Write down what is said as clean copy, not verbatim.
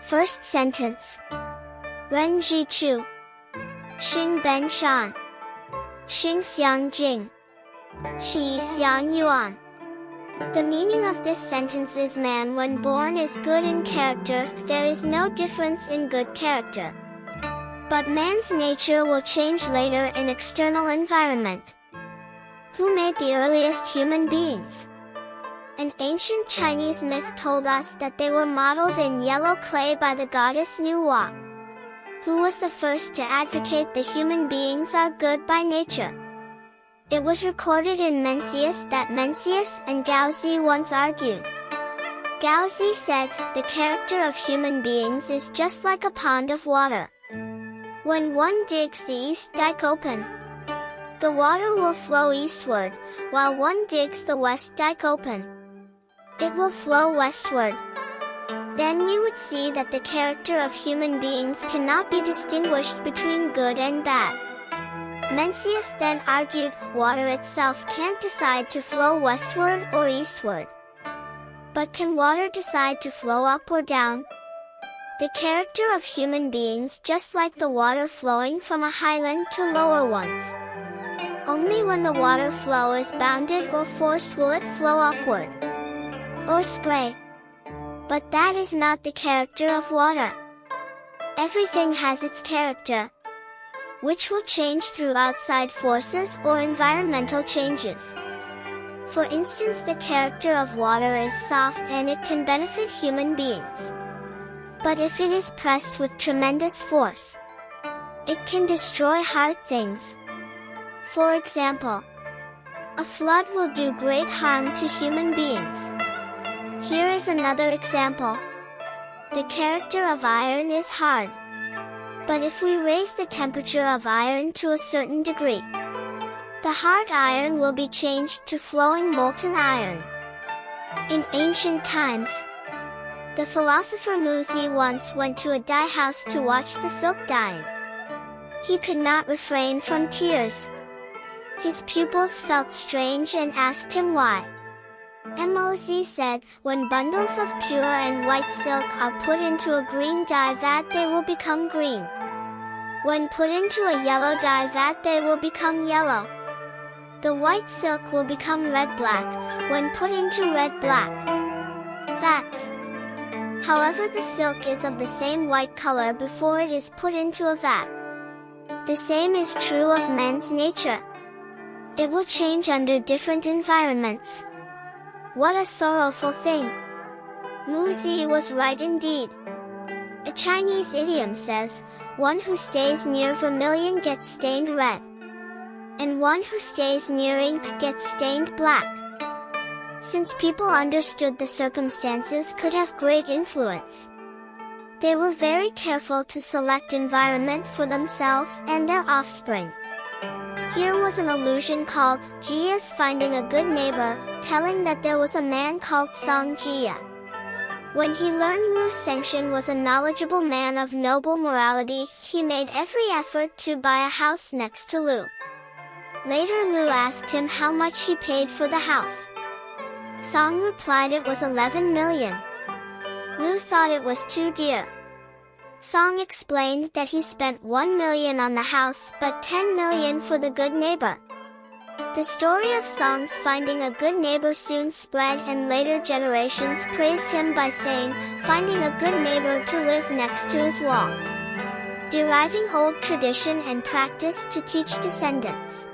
First sentence. Ren Ji Chu. Xing Ben Shan. Xing Xiang Jing. Shi Xiang Yuan. The meaning of this sentence is man when born is good in character, there is no difference in good character. But man's nature will change later in external environment. Who made the earliest human beings? An ancient Chinese myth told us that they were modeled in yellow clay by the goddess Nuwa. Who was the first to advocate that human beings are good by nature? It was recorded in Mencius that Mencius and Gaozi once argued. Gaozi said, the character of human beings is just like a pond of water. When one digs the east dike open, the water will flow eastward, while one digs the west dike open. It will flow westward. Then we would see that the character of human beings cannot be distinguished between good and bad. Mencius then argued, water itself can't decide to flow westward or eastward. But can water decide to flow up or down? The character of human beings just like the water flowing from a highland to lower ones. Only when the water flow is bounded or forced will it flow upward. Or spray. But that is not the character of water. Everything has its character, which will change through outside forces or environmental changes. For instance, the character of water is soft and it can benefit human beings. But if it is pressed with tremendous force, it can destroy hard things. For example, a flood will do great harm to human beings. Here is another example. The character of iron is hard. But if we raise the temperature of iron to a certain degree, the hard iron will be changed to flowing molten iron. In ancient times, the philosopher Muzi once went to a dye house to watch the silk dyeing. He could not refrain from tears. His pupils felt strange and asked him why. Moz said, when bundles of pure and white silk are put into a green dye vat, they will become green. When put into a yellow dye vat, they will become yellow. The white silk will become red-black, when put into red-black vats. However, the silk is of the same white color before it is put into a vat. The same is true of man's nature. It will change under different environments. What a sorrowful thing! Muzi was right indeed. A Chinese idiom says, one who stays near vermilion gets stained red, and one who stays near ink gets stained black. Since people understood the circumstances could have great influence, they were very careful to select environment for themselves and their offspring. Here was an allusion called Jia's finding a good neighbor, telling that there was a man called Song Jia. When he learned Lu Sengxian was a knowledgeable man of noble morality, he made every effort to buy a house next to Lu. Later Lu asked him how much he paid for the house. Song replied it was 11 million. Lu thought it was too dear. Song explained that he spent 1 million on the house but 10 million for the good neighbor. The story of Song's finding a good neighbor soon spread and later generations praised him by saying, finding a good neighbor to live next to his wall, deriving old tradition and practice to teach descendants.